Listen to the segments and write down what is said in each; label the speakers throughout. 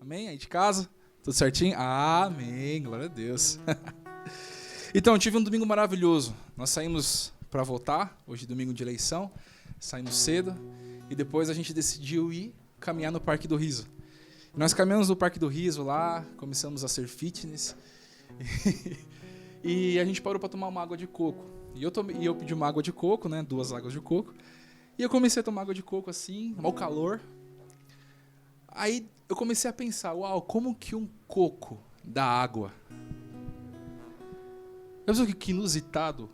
Speaker 1: Amém? Aí de casa? Tudo certinho? Amém, glória a Deus. Então, tive um domingo maravilhoso. Nós saímos para votar, hoje domingo de eleição, saímos cedo, e depois a gente decidiu ir caminhar no Parque do Riso. Nós caminhamos no Parque do Riso lá, começamos a ser fitness, e a gente parou para tomar uma água de coco. E eu pedi uma água de coco, né, 2 águas de coco, e eu comecei a tomar água de coco assim, mau calor. Aí eu comecei a pensar, uau, como que um coco dá água? Eu pensei que inusitado,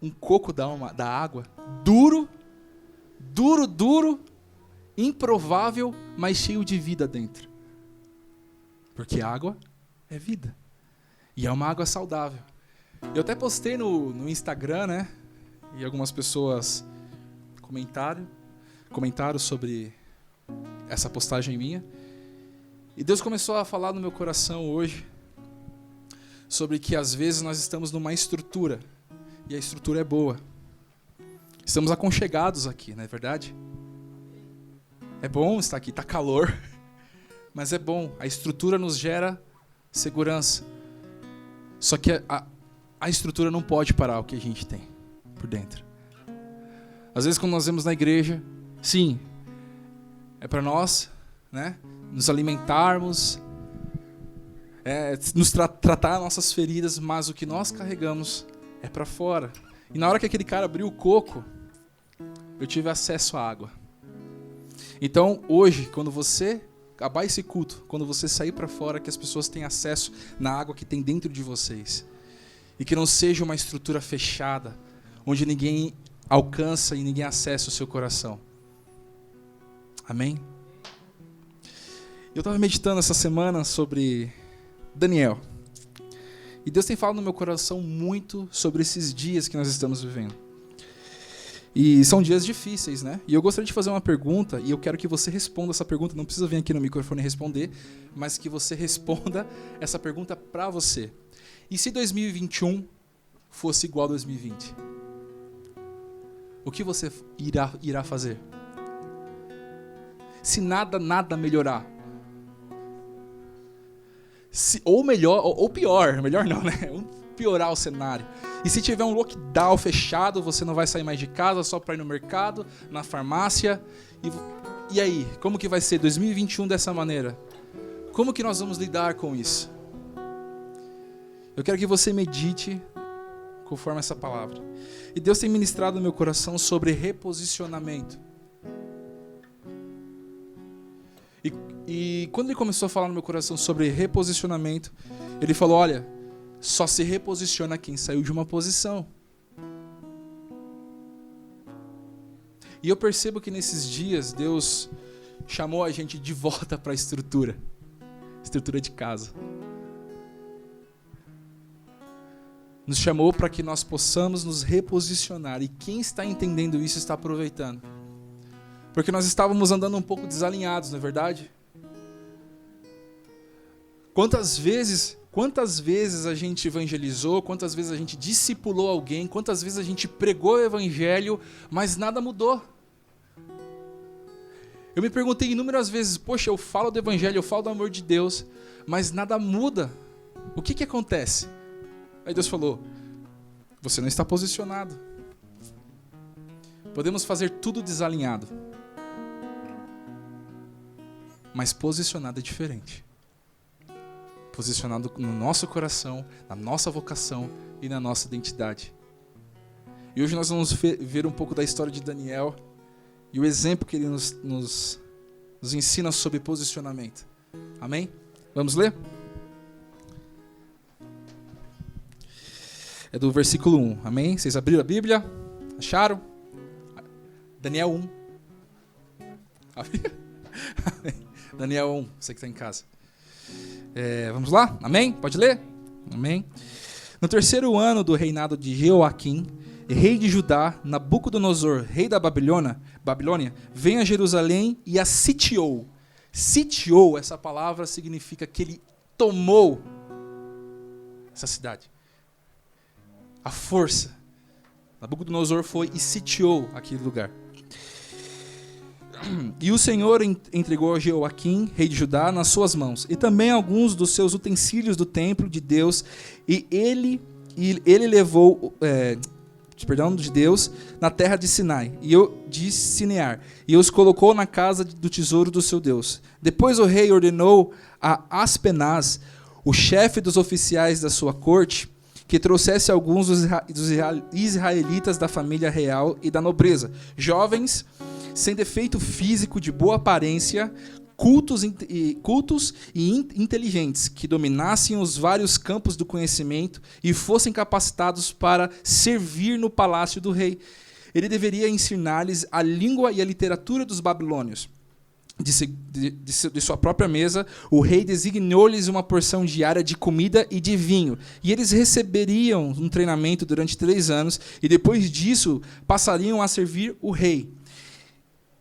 Speaker 1: um coco dá água, duro, improvável, mas cheio de vida dentro. Porque água é vida. E é uma água saudável. Eu até postei no Instagram, né? E algumas pessoas comentaram sobre essa postagem minha. E Deus começou a falar no meu coração hoje sobre que às vezes nós estamos numa estrutura. E a estrutura é boa. Estamos aconchegados aqui, não é verdade? É bom estar aqui, está calor. Mas é bom, a estrutura nos gera segurança. Só que a estrutura não pode parar o que a gente tem por dentro. Às vezes quando nós vemos na igreja, sim, é para nós, né, nos alimentarmos, nos tratar nossas feridas, mas o que nós carregamos é para fora. E na hora que aquele cara abriu o coco, eu tive acesso à água. Então hoje, quando você acabar esse culto, quando você sair para fora, que as pessoas tenham acesso na água que tem dentro de vocês. E que não seja uma estrutura fechada, onde ninguém alcança e ninguém acessa o seu coração. Amém? Eu estava meditando essa semana sobre Daniel. E Deus tem falado no meu coração muito sobre esses dias que nós estamos vivendo. E são dias difíceis, né? E eu gostaria de fazer uma pergunta, e eu quero que você responda essa pergunta. Não precisa vir aqui no microfone responder, mas que você responda essa pergunta para você. E se 2021 fosse igual a 2020? O que você irá fazer? Se nada melhorar. Ou melhor, ou pior. Melhor não, né? Piorar o cenário. E se tiver um lockdown fechado, você não vai sair mais de casa só para ir no mercado, na farmácia. E aí, como que vai ser 2021 dessa maneira? Como que nós vamos lidar com isso? Eu quero que você medite conforme essa palavra. E Deus tem ministrado no meu coração sobre reposicionamento. E quando Ele começou a falar no meu coração sobre reposicionamento, Ele falou, olha, só se reposiciona quem saiu de uma posição. E eu percebo que nesses dias Deus chamou a gente de volta para a estrutura de casa. Nos chamou para que nós possamos nos reposicionar. E quem está entendendo isso está aproveitando. Porque nós estávamos andando um pouco desalinhados, não é verdade? Quantas vezes a gente evangelizou, quantas vezes a gente discipulou alguém, quantas vezes a gente pregou o evangelho, mas nada mudou. Eu me perguntei inúmeras vezes, poxa, eu falo do evangelho, eu falo do amor de Deus, mas nada muda. O que acontece? Aí Deus falou, você não está posicionado. Podemos fazer tudo desalinhado. Mas posicionado é diferente. Posicionado no nosso coração, na nossa vocação e na nossa identidade. E hoje nós vamos ver um pouco da história de Daniel e o exemplo que ele nos ensina sobre posicionamento. Amém? Vamos ler? É do versículo 1, amém? Vocês abriram a Bíblia? Acharam? Daniel 1. Daniel 1, você que está em casa. Vamos lá? Amém? Pode ler? Amém? No 3º ano do reinado de Jeoaquim, rei de Judá, Nabucodonosor, rei da Babilônia, veio a Jerusalém e a sitiou. Sitiou, essa palavra significa que ele tomou essa cidade. A força. Nabucodonosor foi e sitiou aquele lugar. E o Senhor entregou a Jeoaquim, rei de Judá, nas suas mãos, e também alguns dos seus utensílios do templo de Deus, e ele levou, de Deus, na terra de Sinai, de Sinear, e os colocou na casa do tesouro do seu Deus. Depois o rei ordenou a Aspenaz, o chefe dos oficiais da sua corte, que trouxesse alguns dos israelitas da família real e da nobreza, jovens, sem defeito físico, de boa aparência, cultos e inteligentes, que dominassem os vários campos do conhecimento e fossem capacitados para servir no palácio do rei. Ele deveria ensinar-lhes a língua e a literatura dos babilônios. De sua própria mesa, o rei designou-lhes uma porção diária de comida e de vinho, e eles receberiam um treinamento durante 3 anos, e depois disso passariam a servir o rei.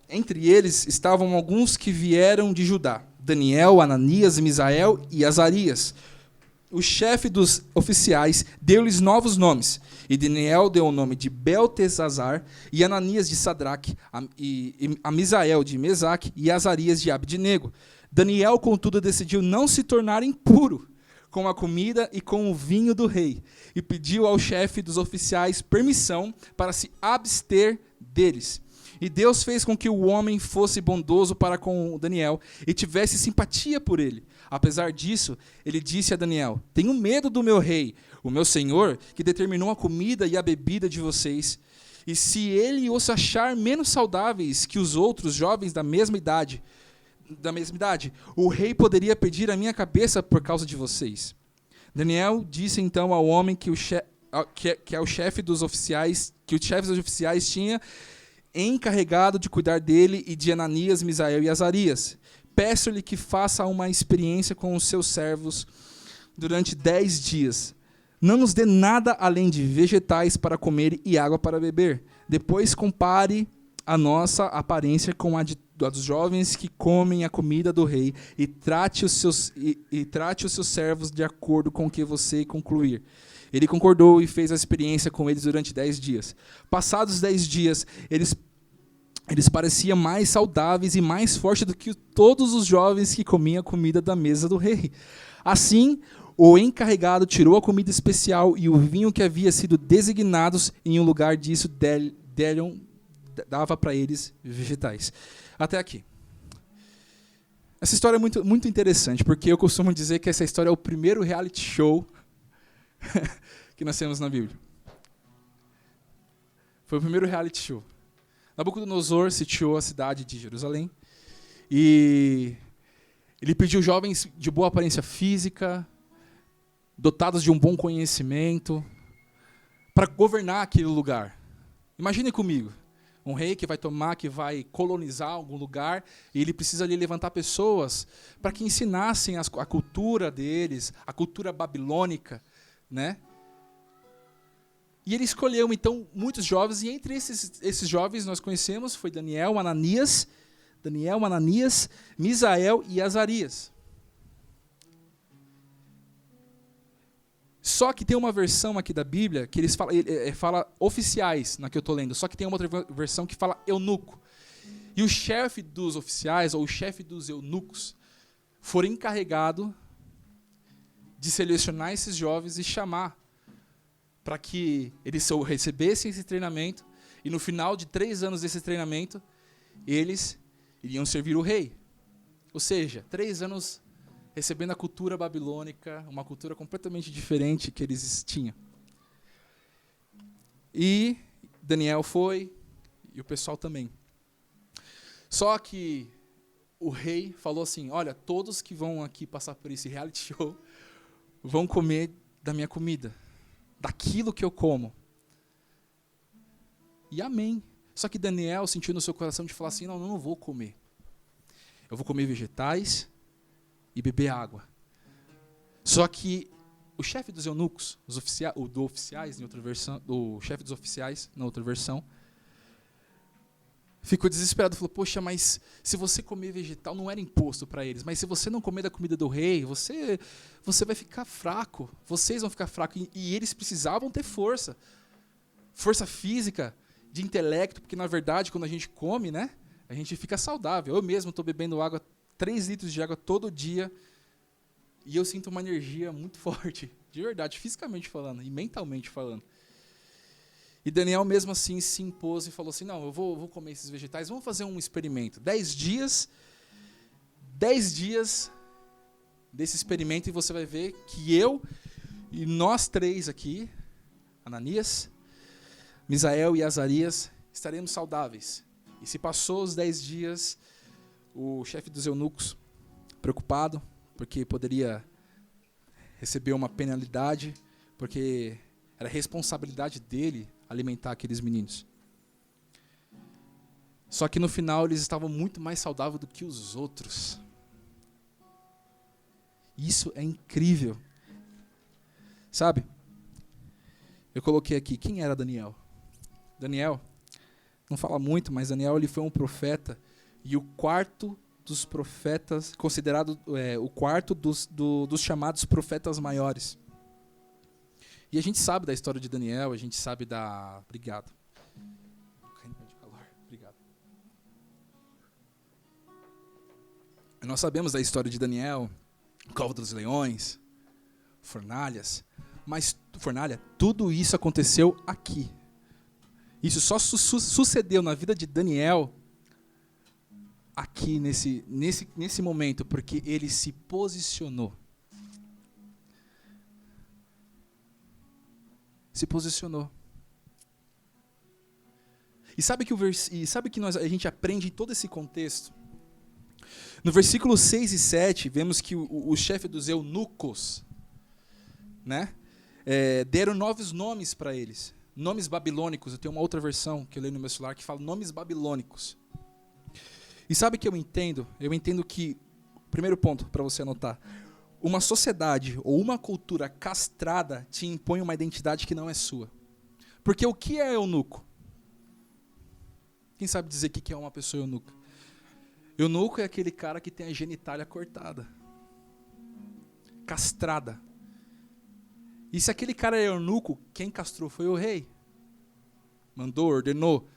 Speaker 1: Entre eles estavam alguns que vieram de Judá: Daniel, Ananias, Misael e Azarias. O chefe dos oficiais deu-lhes novos nomes, e Daniel deu o nome de Beltesazar, e Ananias de Sadraque, a Misael de Mesaque, e Azarias de Abednego. Daniel, contudo, decidiu não se tornar impuro com a comida e com o vinho do rei, e pediu ao chefe dos oficiais permissão para se abster deles. E Deus fez com que o homem fosse bondoso para com Daniel e tivesse simpatia por ele. Apesar disso, ele disse a Daniel: tenho medo do meu rei, o meu senhor, que determinou a comida e a bebida de vocês. E se ele os achar menos saudáveis que os outros jovens da mesma idade, o rei poderia pedir a minha cabeça por causa de vocês. Daniel disse então ao homem que o chefe dos oficiais tinha encarregado de cuidar dele e de Ananias, Misael e Azarias: peço-lhe que faça uma experiência com os seus servos durante 10 dias. Não nos dê nada além de vegetais para comer e água para beber. Depois compare a nossa aparência com a dos jovens que comem a comida do rei e trate os seus servos de acordo com o que você concluir. Ele concordou e fez a experiência com eles durante 10 dias. Passados 10 dias, eles pareciam mais saudáveis e mais fortes do que todos os jovens que comiam a comida da mesa do rei. Assim, o encarregado tirou a comida especial e o vinho que havia sido designados, e em lugar disso dava para eles vegetais. Até aqui. Essa história é muito, muito interessante, porque eu costumo dizer que essa história é o primeiro reality show que nós temos na Bíblia. Foi o primeiro reality show. Nabucodonosor sitiou a cidade de Jerusalém e ele pediu jovens de boa aparência física, dotados de um bom conhecimento, para governar aquele lugar. Imagine comigo, um rei que vai colonizar algum lugar, e ele precisa ali levantar pessoas para que ensinassem a cultura deles, a cultura babilônica, né? E ele escolheu, então, muitos jovens, e entre esses jovens nós conhecemos, foi Daniel, Ananias, Misael e Azarias. Só que tem uma versão aqui da Bíblia que eles fala oficiais, na que eu estou lendo, só que tem uma outra versão que fala eunuco. E o chefe dos oficiais, ou o chefe dos eunucos, foi encarregado de selecionar esses jovens e chamar para que eles recebessem esse treinamento, e no final de 3 anos desse treinamento, eles iriam servir o rei. Ou seja, 3 anos recebendo a cultura babilônica, uma cultura completamente diferente que eles tinham. E Daniel foi, e o pessoal também. Só que o rei falou assim: olha, todos que vão aqui passar por esse reality show vão comer da minha comida, daquilo que eu como. E amém. Só que Daniel sentiu no seu coração de falar assim: não, eu não vou comer. Eu vou comer vegetais e beber água. Só que o chefe dos eunucos, o chefe dos oficiais, na outra versão, ficou desesperado, falou: poxa, mas se você comer vegetal, não era imposto para eles, mas se você não comer da comida do rei, você vai ficar fraco, vocês vão ficar fracos. E eles precisavam ter força física, de intelecto, porque na verdade, quando a gente come, né, a gente fica saudável. Eu mesmo estou bebendo água, 3 litros de água todo dia, e eu sinto uma energia muito forte, de verdade, fisicamente falando e mentalmente falando. E Daniel mesmo assim se impôs e falou assim, não, eu vou comer esses vegetais, vamos fazer um experimento. 10 dias desse experimento, e você vai ver que eu e nós 3 aqui, Ananias, Misael e Azarias, estaremos saudáveis. E se passou os 10 dias, o chefe dos eunucos, preocupado, porque poderia receber uma penalidade, porque era responsabilidade dele alimentar aqueles meninos. Só que no final eles estavam muito mais saudáveis do que os outros. Isso é incrível. Sabe? Eu coloquei aqui, quem era Daniel? Daniel, não fala muito, mas Daniel ele foi um profeta, e o quarto dos profetas, considerado o quarto dos chamados profetas maiores. E a gente sabe da história de Daniel, a gente sabe da... Obrigado. Obrigado. Nós sabemos da história de Daniel, Cova dos Leões, fornalhas, mas tudo isso aconteceu aqui. Isso só sucedeu na vida de Daniel aqui nesse momento, porque ele se posicionou. Se posicionou. E sabe que a gente aprende em todo esse contexto? No versículo 6 e 7, vemos que o chefe dos eunucos, né, deram novos nomes para eles. Nomes babilônicos. Eu tenho uma outra versão que eu leio no meu celular que fala nomes babilônicos. E sabe o que eu entendo? Eu entendo que, primeiro ponto para você anotar, uma sociedade ou uma cultura castrada te impõe uma identidade que não é sua. Porque o que é eunuco? Quem sabe dizer o que é uma pessoa eunuca? Eunuco é aquele cara que tem a genitália cortada. Castrada. E se aquele cara é eunuco, quem castrou foi o rei. Mandou, ordenou.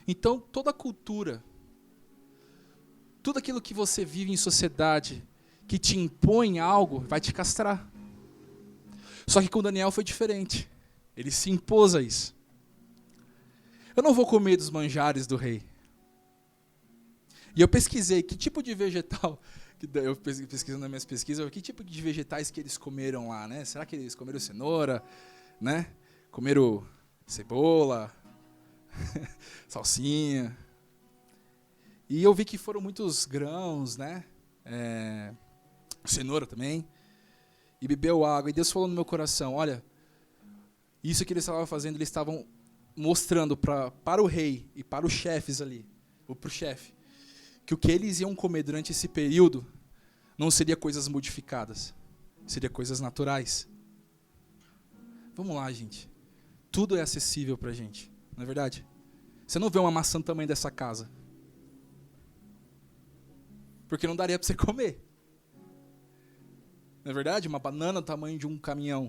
Speaker 1: Então, toda a cultura, tudo aquilo que você vive em sociedade, que te impõe algo, vai te castrar. Só que com Daniel foi diferente. Ele se impôs a isso. Eu não vou comer dos manjares do rei. E eu pesquisei que tipo de vegetal, eu pesquisando nas minhas pesquisas, que tipo de vegetais que eles comeram lá, né? Será que eles comeram cenoura, né? Comeram cebola, salsinha. E eu vi que foram muitos grãos, né? Cenoura também. E bebeu água. E Deus falou no meu coração, olha, isso que eles estavam fazendo, eles estavam mostrando para o rei e para os chefes ali, ou para o chefe, que o que eles iam comer durante esse período não seria coisas modificadas, seria coisas naturais. Vamos lá, gente. Tudo é acessível para a gente, não é verdade? Você não vê uma maçã do tamanho dessa casa, porque não daria para você comer. Não é verdade? Uma banana do tamanho de um caminhão.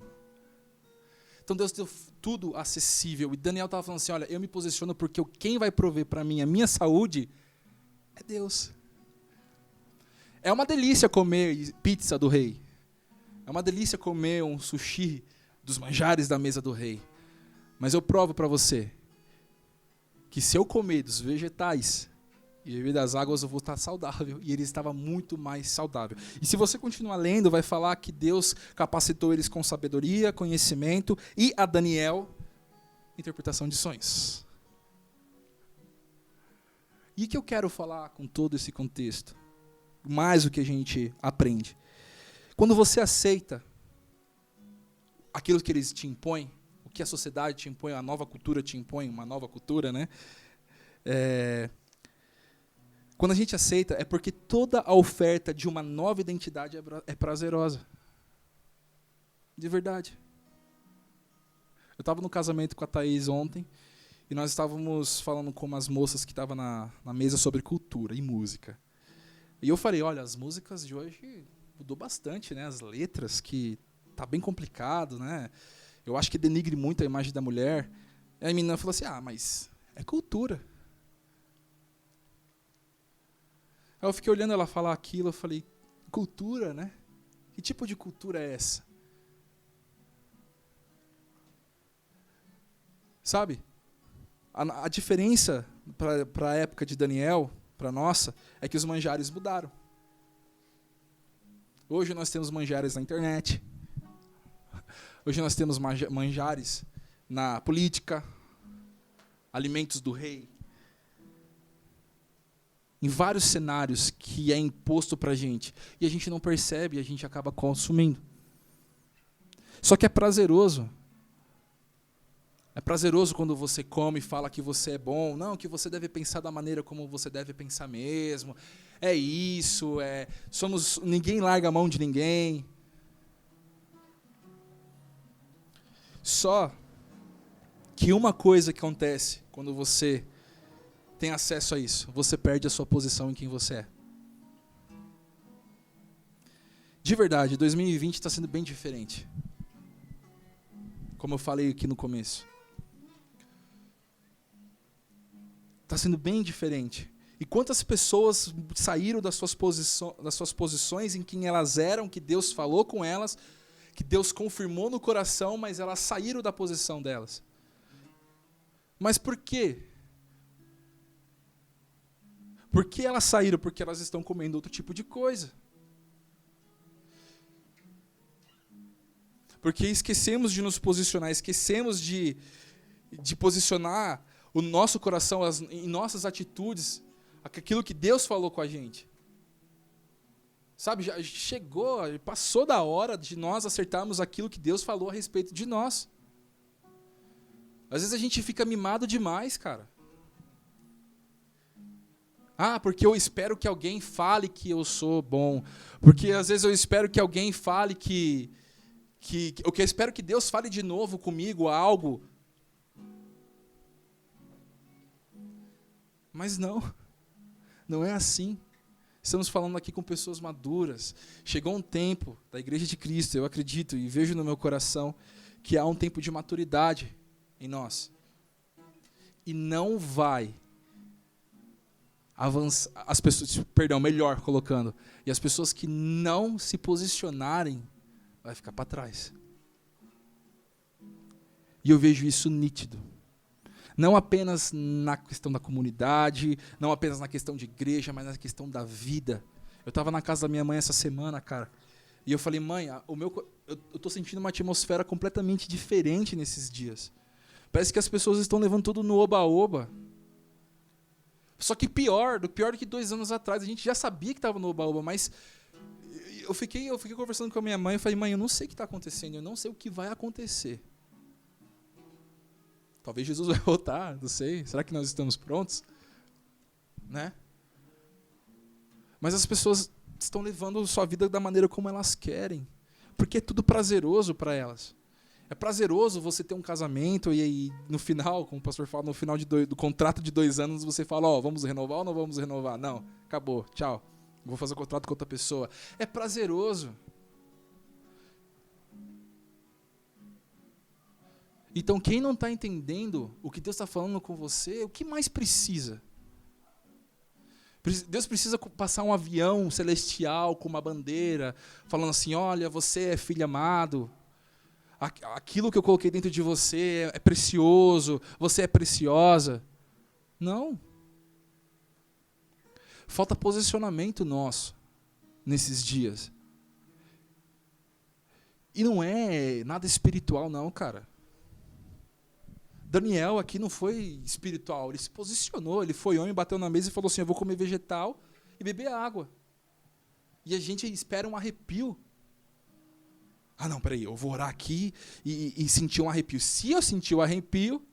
Speaker 1: Então Deus deu tudo acessível. E Daniel estava falando assim, olha, eu me posiciono porque quem vai prover para mim a minha saúde é Deus. É uma delícia comer pizza do rei. É uma delícia comer um sushi dos manjares da mesa do rei. Mas eu provo para você que se eu comer dos vegetais e beber das águas, eu vou estar saudável. E ele estava muito mais saudável. E se você continuar lendo, vai falar que Deus capacitou eles com sabedoria, conhecimento e a Daniel, interpretação de sonhos. E o que eu quero falar com todo esse contexto? Mais o que a gente aprende. Quando você aceita aquilo que eles te impõem, o que a sociedade te impõe, a nova cultura te impõe, uma nova cultura, né? Quando a gente aceita, é porque toda a oferta de uma nova identidade é prazerosa. De verdade. Eu estava no casamento com a Thaís ontem, e nós estávamos falando com umas moças que estavam na mesa sobre cultura e música. E eu falei, olha, as músicas de hoje mudou bastante, né? As letras, que tá bem complicado, né? Eu acho que denigre muito a imagem da mulher. E a menina falou assim, mas é cultura. Aí eu fiquei olhando ela falar aquilo, eu falei, cultura, né? Que tipo de cultura é essa? Sabe? A diferença para a época de Daniel, para a nossa, é que os manjares mudaram. Hoje nós temos manjares na internet. Hoje nós temos manjares na política, alimentos do rei. Em vários cenários que é imposto para a gente. E a gente não percebe, e a gente acaba consumindo. Só que é prazeroso. É prazeroso quando você come e fala que você é bom. Não, que você deve pensar da maneira como você deve pensar mesmo. É isso, ninguém larga a mão de ninguém. Só que uma coisa que acontece quando você tem acesso a isso, você perde a sua posição em quem você é. De verdade, 2020 está sendo bem diferente. Como eu falei aqui no começo. Está sendo bem diferente. E quantas pessoas saíram das suas posições em quem elas eram, que Deus falou com elas, que Deus confirmou no coração, mas elas saíram da posição delas. Mas por quê? Por que elas saíram? Porque elas estão comendo outro tipo de coisa. Porque esquecemos de nos posicionar, esquecemos de posicionar o nosso coração em nossas atitudes, aquilo que Deus falou com a gente. Sabe, já chegou, passou da hora de nós acertarmos aquilo que Deus falou a respeito de nós. Às vezes a gente fica mimado demais, cara. Porque eu espero que alguém fale que eu sou bom. Porque às vezes eu espero que alguém fale que eu espero que Deus fale de novo comigo algo. Mas não é assim. Estamos falando aqui com pessoas maduras. Chegou um tempo da Igreja de Cristo, eu acredito e vejo no meu coração, que há um tempo de maturidade em nós. E não vai avançar, as pessoas, melhor colocando, e as pessoas que não se posicionarem, vai ficar para trás. E eu vejo isso nítido. Não apenas na questão da comunidade, não apenas na questão de igreja, mas na questão da vida. Eu estava na casa da minha mãe essa semana, cara, e eu falei, mãe, eu estou sentindo uma atmosfera completamente diferente nesses dias. Parece que as pessoas estão levando tudo no oba-oba. Só que pior do que 2 anos atrás, a gente já sabia que estava no oba-oba, mas eu fiquei conversando com a minha mãe e falei, mãe, eu não sei o que está acontecendo, eu não sei o que vai acontecer. Talvez Jesus vai voltar, não sei. Será que nós estamos prontos? Né? Mas as pessoas estão levando sua vida da maneira como elas querem, porque é tudo prazeroso para elas. É prazeroso você ter um casamento e aí no final, como o pastor fala, no final do contrato de 2 anos, você fala, vamos renovar ou não vamos renovar? Não, acabou, tchau. Vou fazer um contrato com outra pessoa. É prazeroso. Então, quem não está entendendo o que Deus está falando com você, o que mais precisa? Deus precisa passar um avião celestial com uma bandeira, falando assim, olha, você é filho amado, aquilo que eu coloquei dentro de você é precioso, você é preciosa. Não. Falta posicionamento nosso nesses dias. E não é nada espiritual não, cara. Daniel aqui não foi espiritual, ele se posicionou, ele foi homem, bateu na mesa e falou assim, eu vou comer vegetal e beber água. E a gente espera um arrepio. Não, peraí, eu vou orar aqui e sentir um arrepio. Se eu sentir o arrepio,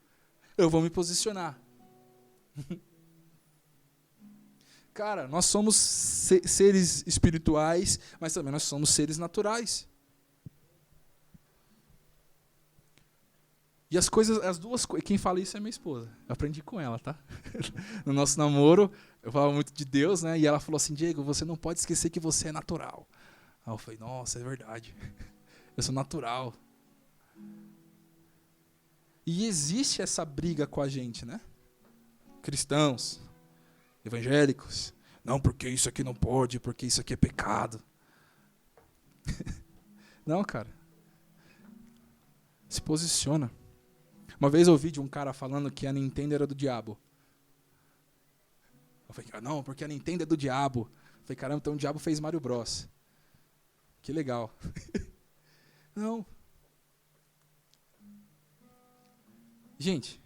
Speaker 1: eu vou me posicionar. Cara, nós somos seres espirituais, mas também nós somos seres naturais. E as duas coisas, quem fala isso é minha esposa. Eu aprendi com ela, tá? No nosso namoro, eu falava muito de Deus, né? E ela falou assim, Diego, você não pode esquecer que você é natural. Aí eu falei, nossa, é verdade. Eu sou natural. E existe essa briga com a gente, né? Cristãos, evangélicos, Não, porque isso aqui não pode, porque isso aqui é pecado. Não, cara. Se posiciona. Uma vez eu ouvi de um cara falando que a Nintendo era do diabo. Eu falei, não, porque a Nintendo é do diabo. Eu falei, caramba, então o diabo fez Mario Bros. Que legal. Não. Gente.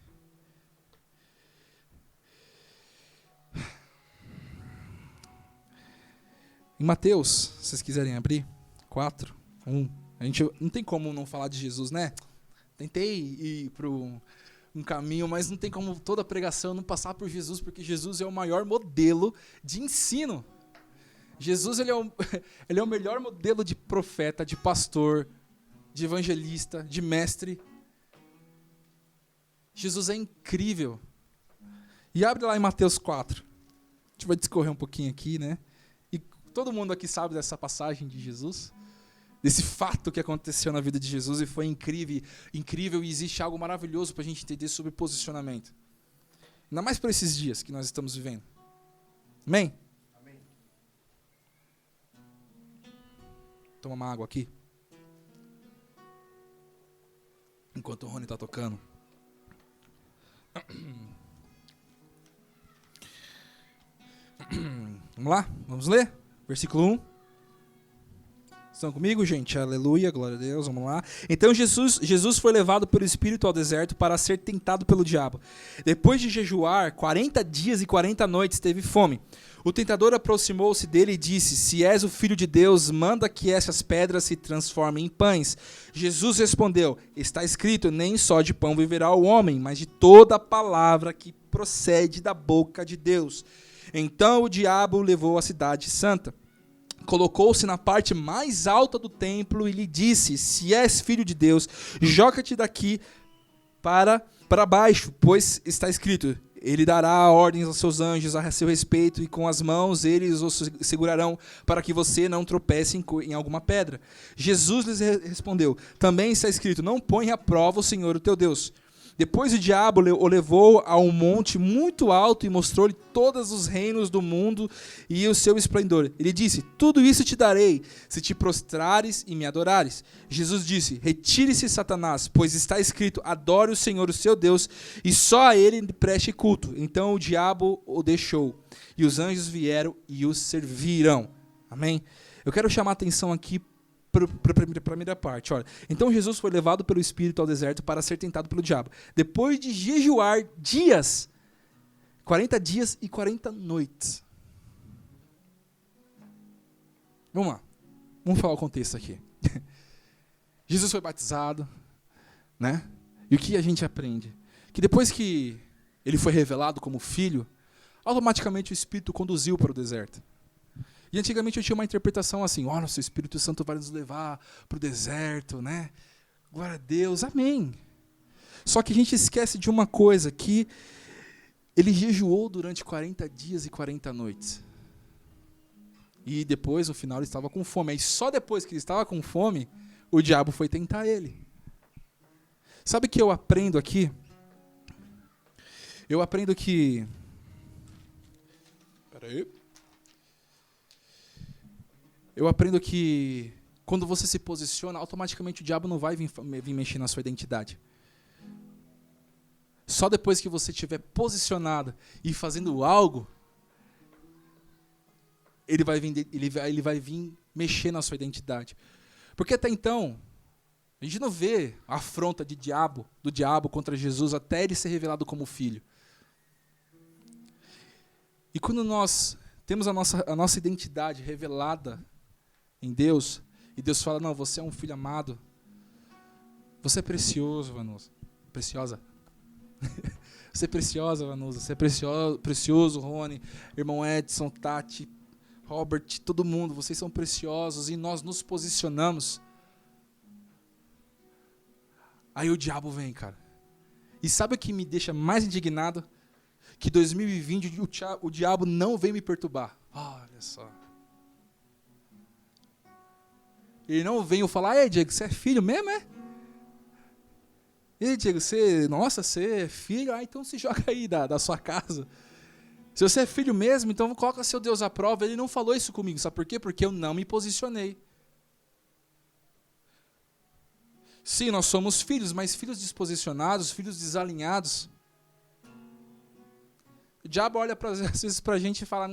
Speaker 1: Em Mateus, se vocês quiserem abrir, 4, 1. A gente não tem como não falar de Jesus, né? Tentei ir para um caminho, mas não tem como toda pregação não passar por Jesus, porque Jesus é o maior modelo de ensino. Jesus ele é o melhor modelo de profeta, de pastor, de evangelista, de mestre. Jesus é incrível. E abre lá em Mateus 4. A gente vai discorrer um pouquinho aqui, né? E todo mundo aqui sabe dessa passagem de Jesus, desse fato que aconteceu na vida de Jesus e foi incrível, e existe algo maravilhoso para a gente entender sobre posicionamento. Ainda mais por esses dias que nós estamos vivendo. Amém? Amém. Toma uma água aqui. Enquanto o Rony está tocando. Vamos lá? Vamos ler? Versículo 1. Estão comigo, gente? Aleluia, glória a Deus, vamos lá. Então Jesus foi levado pelo Espírito ao deserto para ser tentado pelo diabo. Depois de jejuar 40 dias e 40 noites, teve fome. O tentador aproximou-se dele e disse, se és o Filho de Deus, manda que essas pedras se transformem em pães. Jesus respondeu, está escrito, nem só de pão viverá o homem, mas de toda a palavra que procede da boca de Deus. Então o diabo o levou à cidade santa. Colocou-se na parte mais alta do templo e lhe disse, se és filho de Deus, joga-te daqui para baixo, pois está escrito, ele dará ordens aos seus anjos a seu respeito e com as mãos eles o segurarão para que você não tropece em alguma pedra. Jesus lhes respondeu, também está escrito, não põe à prova o Senhor o teu Deus. Depois o diabo o levou a um monte muito alto e mostrou-lhe todos os reinos do mundo e o seu esplendor. Ele disse, tudo isso te darei, se te prostrares e me adorares. Jesus disse, retire-se, Satanás, pois está escrito, adore o Senhor, o seu Deus, e só a ele preste culto. Então o diabo o deixou, e os anjos vieram e os serviram. Amém? Eu quero chamar a atenção aqui para a primeira parte. Olha. Então Jesus foi levado pelo Espírito ao deserto para ser tentado pelo diabo. Depois de jejuar dias, 40 dias e 40 noites. Vamos lá. Vamos falar o contexto aqui. Jesus foi batizado, né? E o que a gente aprende? Que depois que ele foi revelado como filho, automaticamente o Espírito conduziu para o deserto. E antigamente eu tinha uma interpretação assim, nossa, o Espírito Santo vai nos levar para o deserto, né? Glória a Deus, amém. Só que a gente esquece de uma coisa, que ele jejuou durante 40 dias e 40 noites. E depois, no final, ele estava com fome. E só depois que ele estava com fome, o diabo foi tentar ele. Sabe o que eu aprendo aqui? Eu aprendo que... Peraí. Eu aprendo que quando você se posiciona, automaticamente o diabo não vai vir mexer na sua identidade. Só depois que você estiver posicionado e fazendo algo, ele vai vir mexer na sua identidade. Porque até então, a gente não vê a afronta do diabo contra Jesus até ele ser revelado como filho. E quando nós temos a nossa identidade revelada em Deus, e Deus fala, não, você é um filho amado, você é precioso, Vanusa, preciosa, você é preciosa, Vanusa, você é precioso, Rony, irmão Edson, Tati, Robert, todo mundo, vocês são preciosos, e nós nos posicionamos, aí o diabo vem, cara, e sabe o que me deixa mais indignado? Que 2020 o diabo não veio me perturbar, olha só. Ele não veio falar, ei, Diego, você é filho mesmo, é? Ei, Diego, você é filho? Ah, então se joga aí da sua casa. Se você é filho mesmo, então coloca seu Deus à prova. Ele não falou isso comigo. Sabe por quê? Porque eu não me posicionei. Sim, nós somos filhos, mas filhos desposicionados, filhos desalinhados. O diabo olha às vezes para a gente e fala,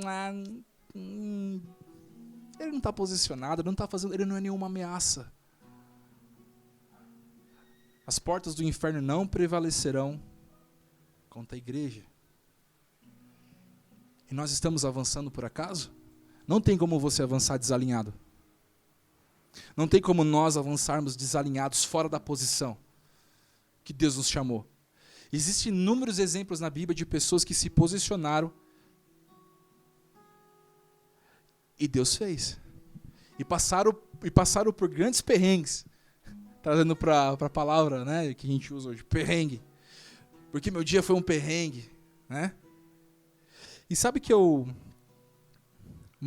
Speaker 1: ele não está posicionado, não tá fazendo, ele não é nenhuma ameaça. As portas do inferno não prevalecerão contra a igreja. E nós estamos avançando por acaso? Não tem como você avançar desalinhado. Não tem como nós avançarmos desalinhados fora da posição que Deus nos chamou. Existem inúmeros exemplos na Bíblia de pessoas que se posicionaram e Deus fez. E passaram por grandes perrengues. Trazendo para a palavra, né, que a gente usa hoje, perrengue. Porque meu dia foi um perrengue, né? E sabe que uma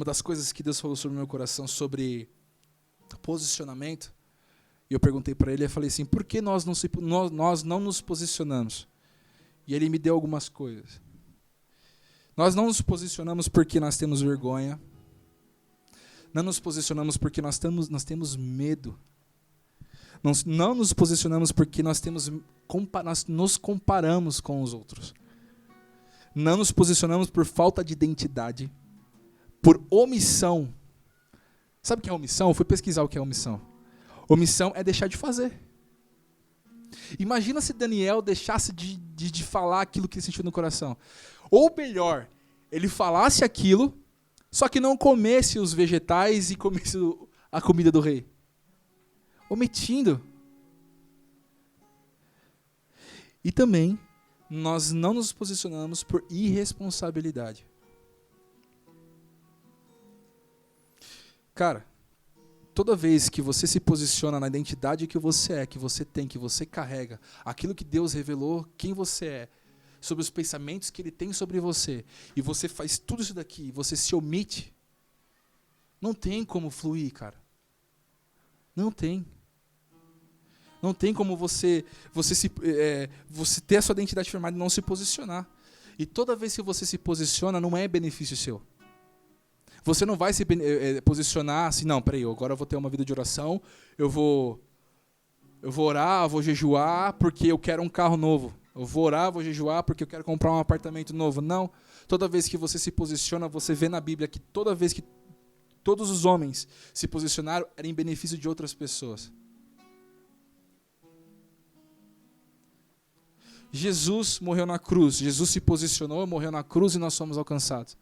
Speaker 1: das coisas que Deus falou sobre o meu coração sobre posicionamento, e eu perguntei para ele, eu falei assim, por que nós não nos posicionamos? E ele me deu algumas coisas. Nós não nos posicionamos porque nós temos vergonha. Não nos posicionamos porque nós temos medo. Não nos posicionamos porque nós nos comparamos com os outros. Não nos posicionamos por falta de identidade, por omissão. Sabe o que é omissão? Eu fui pesquisar o que é omissão. Omissão é deixar de fazer. Imagina se Daniel deixasse de falar aquilo que ele sentiu no coração. Ou melhor, ele falasse aquilo, só que não comesse os vegetais e comesse a comida do rei. Omitindo. E também, nós não nos posicionamos por irresponsabilidade. Cara, toda vez que você se posiciona na identidade que você tem, que você carrega, aquilo que Deus revelou, quem você é, sobre os pensamentos que Ele tem sobre você, e você faz tudo isso daqui, e você se omite, não tem como fluir, cara. Não tem. Não tem como você ter a sua identidade firmada e não se posicionar. E toda vez que você se posiciona, não é benefício seu. Você não vai se posicionar assim, não, peraí, agora eu vou ter uma vida de oração, eu vou orar, eu vou jejuar porque eu quero um carro novo. Eu vou orar, vou jejuar porque eu quero comprar um apartamento novo. Não. Toda vez que você se posiciona, você vê na Bíblia que toda vez que todos os homens se posicionaram, era em benefício de outras pessoas. Jesus morreu na cruz. Jesus se posicionou, morreu na cruz e nós fomos alcançados.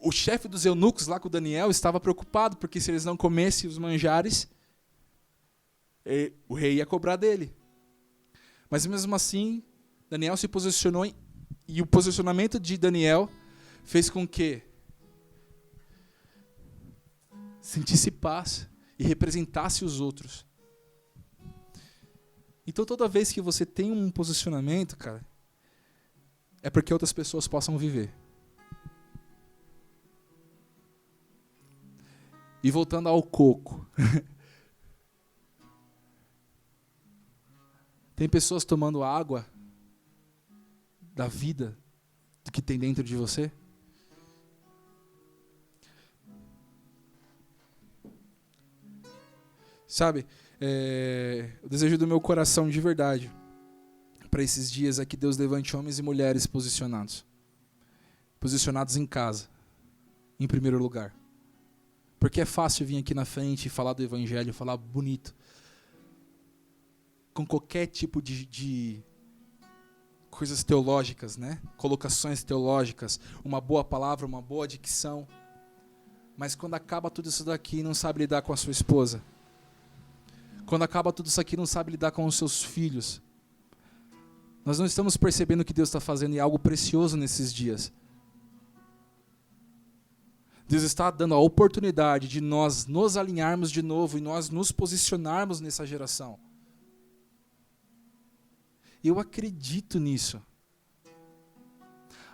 Speaker 1: O chefe dos eunucos lá com o Daniel estava preocupado, porque se eles não comessem os manjares, o rei ia cobrar dele. Mas mesmo assim, Daniel se posicionou e o posicionamento de Daniel fez com que sentisse paz e representasse os outros. Então toda vez que você tem um posicionamento, cara, é porque outras pessoas possam viver. E voltando ao coco. Tem pessoas tomando água da vida do que tem dentro de você? Sabe, o desejo do meu coração de verdade para esses dias é que Deus levante homens e mulheres posicionados. Posicionados em casa, em primeiro lugar. Porque é fácil vir aqui na frente e falar do evangelho, falar bonito. Com qualquer tipo de coisas teológicas, né? Colocações teológicas, uma boa palavra, uma boa dicção. Mas quando acaba tudo isso daqui, não sabe lidar com a sua esposa. Quando acaba tudo isso aqui, não sabe lidar com os seus filhos. Nós não estamos percebendo o que Deus está fazendo em algo precioso nesses dias. Deus está dando a oportunidade de nós nos alinharmos de novo e nós nos posicionarmos nessa geração. Eu acredito nisso.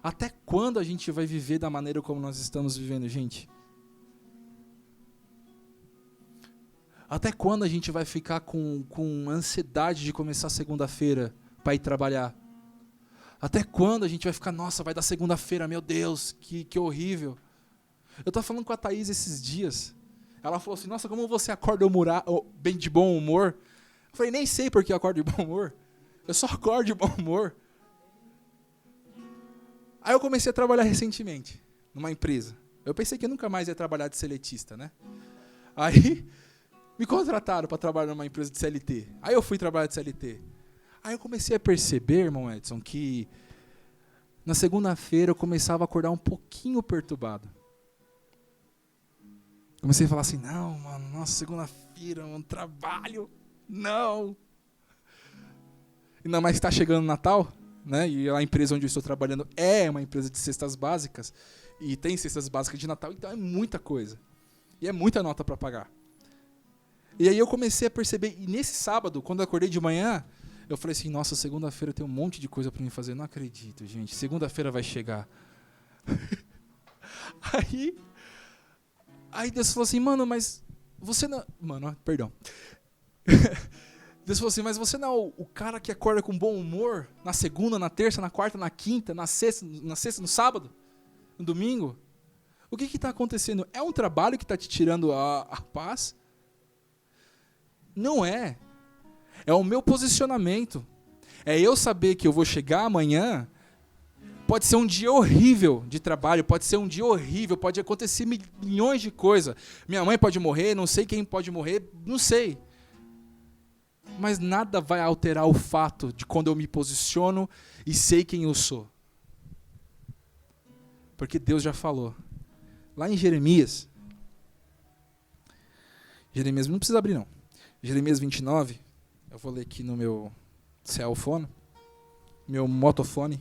Speaker 1: Até quando a gente vai viver da maneira como nós estamos vivendo, gente? Até quando a gente vai ficar com ansiedade de começar segunda-feira para ir trabalhar? Até quando a gente vai ficar, nossa, vai dar segunda-feira, meu Deus, que horrível. Eu estava falando com a Thaís esses dias. Ela falou assim, nossa, como você acorda bem de bom humor? Eu falei, nem sei porque eu acordo de bom humor. Eu só acordo de bom humor. Aí eu comecei a trabalhar recentemente, numa empresa. Eu pensei que eu nunca mais ia trabalhar de seletista, né? Aí me contrataram para trabalhar numa empresa de CLT. Aí eu fui trabalhar de CLT. Aí eu comecei a perceber, irmão Edson, que na segunda-feira eu começava a acordar um pouquinho perturbado. Comecei a falar assim, não, mano, nossa, segunda-feira, um trabalho, não. Ainda mais que está chegando o Natal, né? E a empresa onde eu estou trabalhando é uma empresa de cestas básicas, e tem cestas básicas de Natal, então é muita coisa. E é muita nota para pagar. E aí eu comecei a perceber, e nesse sábado, quando eu acordei de manhã, eu falei assim, nossa, segunda-feira tem um monte de coisa para mim fazer. Não acredito, gente, segunda-feira vai chegar. Aí Deus falou assim, mano, mas você não... Mano, perdão. Deus falou assim, mas você não é o cara que acorda com bom humor na segunda, na terça, na quarta, na quinta, na sexta, no sábado, no domingo? O que está acontecendo? É um trabalho que está te tirando a paz? Não é. É o meu posicionamento. É eu saber que eu vou chegar amanhã. Pode ser um dia horrível de trabalho, pode ser um dia horrível, pode acontecer milhões de coisas. Minha mãe pode morrer, não sei quem pode morrer, não sei. Mas nada vai alterar o fato de quando eu me posiciono e sei quem eu sou. Porque Deus já falou. Lá em Jeremias, não precisa abrir não. Jeremias 29, eu vou ler aqui no meu cellphone, meu motofone.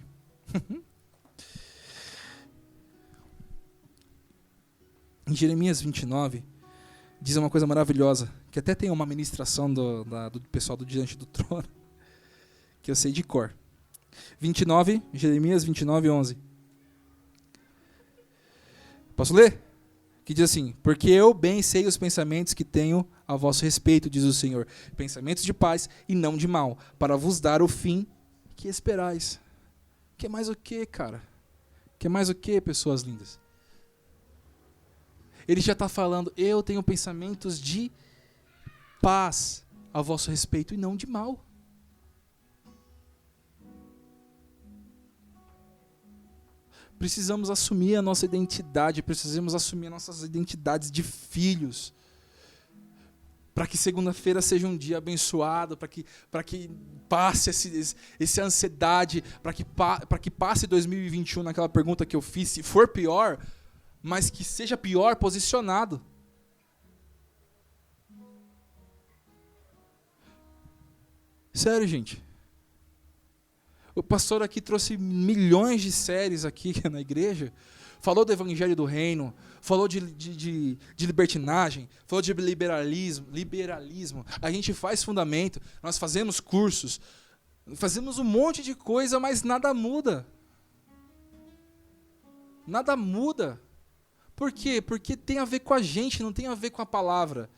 Speaker 1: Em Jeremias 29, diz uma coisa maravilhosa, que até tem uma ministração do pessoal do Diante do Trono, que eu sei de cor. 29, Jeremias 29, 11. Posso ler? Que diz assim, porque eu bem sei os pensamentos que tenho a vosso respeito, diz o Senhor, pensamentos de paz e não de mal, para vos dar o fim que esperais. Quer mais o quê, cara? Quer mais o quê, pessoas lindas? Ele já está falando, eu tenho pensamentos de paz a vosso respeito e não de mal. Precisamos assumir a nossa identidade, precisamos assumir nossas identidades de filhos. Para que segunda-feira seja um dia abençoado, para que passe essa ansiedade, para que passe 2021 naquela pergunta que eu fiz, se for pior, mas que seja pior posicionado. Sério, gente. O pastor aqui trouxe milhões de séries aqui na igreja, falou do evangelho do reino, falou de libertinagem, falou de liberalismo. A gente faz fundamento, nós fazemos cursos, fazemos um monte de coisa, mas nada muda. Nada muda. Por quê? Porque tem a ver com a gente, não tem a ver com a palavra.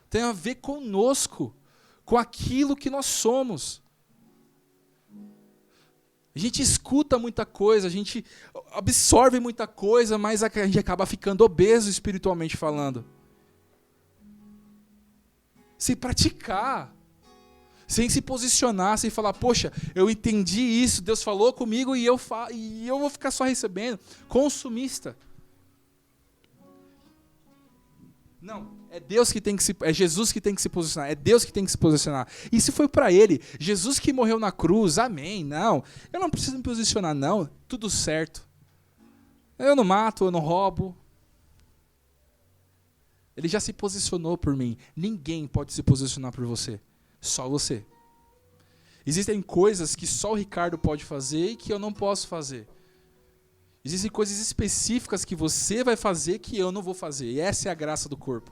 Speaker 1: Tem a ver conosco, com aquilo que nós somos. A gente escuta muita coisa, a gente absorve muita coisa, mas a gente acaba ficando obeso espiritualmente falando. Sem praticar, sem se posicionar, sem falar, poxa, eu entendi isso, Deus falou comigo e eu vou ficar só recebendo. Consumista. Não, é Jesus que tem que se posicionar, é Deus que tem que se posicionar. E se foi para ele, Jesus que morreu na cruz, amém, não, eu não preciso me posicionar não, tudo certo. Eu não mato, eu não roubo. Ele já se posicionou por mim, ninguém pode se posicionar por você, só você. Existem coisas que só o Ricardo pode fazer e que eu não posso fazer. Existem coisas específicas que você vai fazer que eu não vou fazer. E essa é a graça do corpo.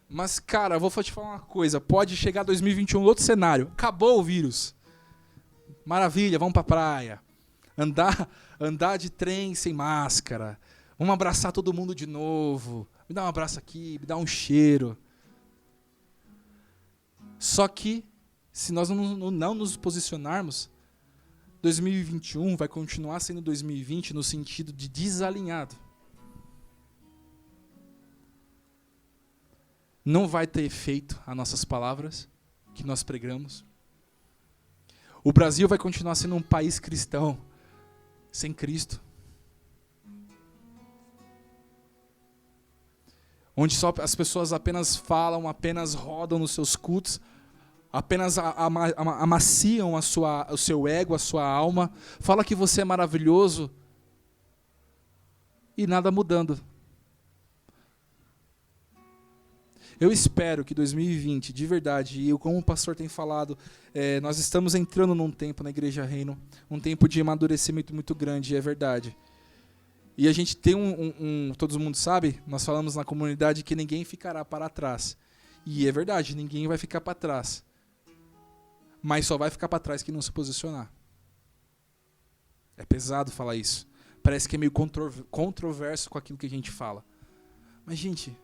Speaker 1: Mas, cara, eu vou te falar uma coisa. Pode chegar 2021, outro cenário. Acabou o vírus. Maravilha, vamos pra praia. Andar de trem sem máscara. Vamos abraçar todo mundo de novo. Me dá um abraço aqui, me dá um cheiro. Só que se nós não nos posicionarmos, 2021 vai continuar sendo 2020 no sentido de desalinhado. Não vai ter efeito as nossas palavras que nós pregamos. O Brasil vai continuar sendo um país cristão sem Cristo. Onde só as pessoas apenas falam, apenas rodam nos seus cultos, apenas amaciam o seu ego, a sua alma, fala que você é maravilhoso e nada mudando. Eu espero que 2020, de verdade, e como o pastor tem falado, nós estamos entrando num tempo na Igreja Reino, um tempo de amadurecimento muito grande, é verdade. E a gente tem todo mundo sabe, nós falamos na comunidade que ninguém ficará para trás. E é verdade, ninguém vai ficar para trás. Mas só vai ficar para trás quem não se posicionar. É pesado falar isso. Parece que é meio controverso com aquilo que a gente fala. Mas, gente,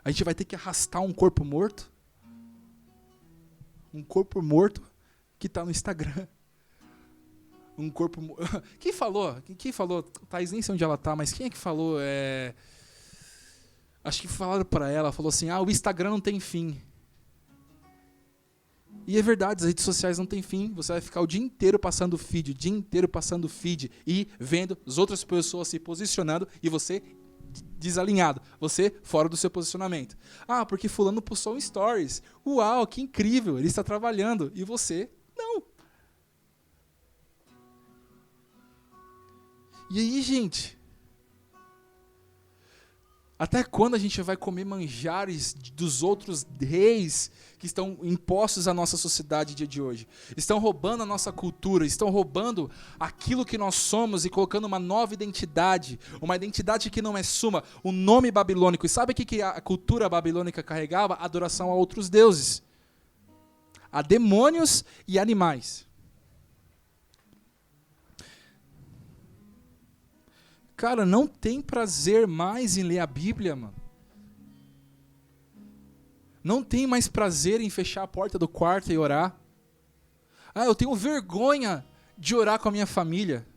Speaker 1: a gente vai ter que arrastar um corpo morto? Um corpo morto que está no Instagram. Um corpo... Quem falou? Thaís, nem sei onde ela está, mas quem é que falou? Acho que falaram para ela, falou assim, o Instagram não tem fim. E é verdade, as redes sociais não têm fim. Você vai ficar o dia inteiro passando feed, e vendo as outras pessoas se posicionando e você desalinhado, você fora do seu posicionamento. Porque fulano postou um stories. Uau, que incrível, ele está trabalhando. E você, não. E aí, gente? Até quando a gente vai comer manjares dos outros reis que estão impostos à nossa sociedade dia de hoje? Estão roubando a nossa cultura, estão roubando aquilo que nós somos e colocando uma nova identidade, uma identidade que não é suma, o nome babilônico. E sabe o que a cultura babilônica carregava? Adoração a outros deuses, a demônios e animais. Cara, não tem prazer mais em ler a Bíblia, mano. Não tem mais prazer em fechar a porta do quarto e orar. Eu tenho vergonha de orar com a minha família.